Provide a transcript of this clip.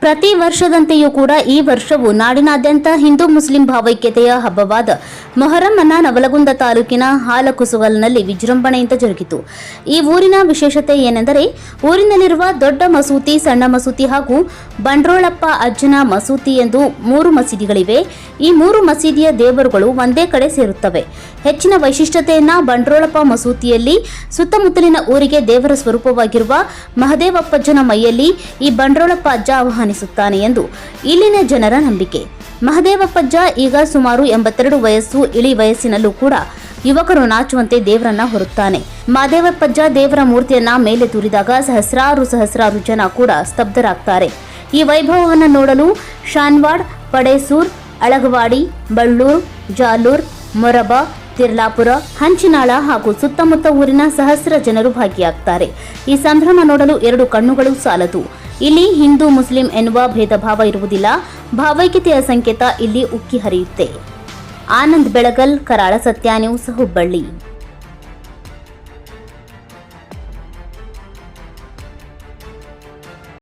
ಪ್ರತಿ ವರ್ಷದಂತೆಯೂ ಕೂಡ ಈ ವರ್ಷವೂ ನಾಡಿನಾದ್ಯಂತ ಹಿಂದೂ ಮುಸ್ಲಿಂ ಭಾವೈಕ್ಯತೆಯ ಹಬ್ಬವಾದ ಮೊಹರಂ ಅನ್ನ ನವಲಗುಂದ ತಾಲೂಕಿನ ಹಾಲಕುಸುಗಲ್ನಲ್ಲಿ ವಿಜೃಂಭಣೆಯಿಂದ ಜರುಗಿತು. ಈ ಊರಿನ ವಿಶೇಷತೆ ಏನೆಂದರೆ ಊರಿನಲ್ಲಿರುವ ದೊಡ್ಡ ಮಸೂತಿ, ಸಣ್ಣ ಮಸೂತಿ ಹಾಗೂ ಬಂಡ್ರೋಳಪ್ಪ ಅಜ್ಜನ ಮಸೂತಿ ಎಂದು 3 ಮಸೀದಿಗಳಿವೆ. ಈ 3 ಮಸೀದಿಯ ದೇವರುಗಳು ಒಂದೇ ಕಡೆ ಸೇರುತ್ತವೆ. ಹೆಚ್ಚಿನ ವೈಶಿಷ್ಟ್ಯತೆಯನ್ನ ಬಂಡ್ರೋಳಪ್ಪ ಮಸೂತಿಯಲ್ಲಿ ಸುತ್ತಮುತ್ತಲಿನ ಊರಿಗೆ ದೇವರ ಸ್ವರೂಪವಾಗಿರುವ ಮಹದೇವಪ್ಪಜ್ಜನ ಮೈಯಲ್ಲಿ ಈ ಬಂಡ್ರೋಳಪ್ಪ ಅಜ್ಜ ಆಹ್ವಾನಿಸುತ್ತಾನೆ ಎಂದು ಇಲ್ಲಿನ ಜನರ ನಂಬಿಕೆ. ಮಹದೇವಪ್ಪಜ್ಜ ಈಗ ಸುಮಾರು 82 ವಯಸ್ಸು. ಇಳಿ ವಯಸ್ಸಿನಲ್ಲೂ ಕೂಡ ಯುವಕರು ನಾಚುವಂತೆ ದೇವರನ್ನ ಹೊರುತ್ತಾನೆ. ಮಹದೇವಪ್ಪಜ್ಜ ದೇವರ ಮೂರ್ತಿಯನ್ನ ಮೇಲೆ ತೂರಿದಾಗ ಸಹಸ್ರಾರು ಜನ ಕೂಡ ಸ್ತಬ್ಧರಾಗ್ತಾರೆ. ಈ ವೈಭವವನ್ನು ನೋಡಲು ಶಾನ್ವಾಡ್, ಪಡೇಸೂರ್, ಅಳಗವಾಡಿ, ಬಳ್ಳೂರ್, ಜಾಲೂರ್, ಮೊರಬ, ತಿರ್ಲಾಪುರ, ಹಂಚಿನಾಳ ಹಾಗೂ ಸುತ್ತಮುತ್ತ ಊರಿನ ಸಹಸ್ರ ಜನರು ಭಾಗಿಯಾಗ್ತಾರೆ. ಈ ಸಂಭ್ರಮ ನೋಡಲು 2 ಕಣ್ಣುಗಳು ಸಾಲದು. ಇಲ್ಲಿ ಹಿಂದೂ ಮುಸ್ಲಿಂ ಎನ್ನುವ ಭೇದ ಭಾವ ಇರುವುದಿಲ್ಲ. ಭಾವೈಕ್ಯತೆಯ ಸಂಕೇತ ಇಲ್ಲಿ ಉಕ್ಕಿ ಹರಿಯುತ್ತೆ. ಆನಂದ್ ಬೆಳಗಲ್, ಕರಾಳ ಸತ್ಯ ನ್ಯೂಸ್, ಹುಬ್ಬಳ್ಳಿ.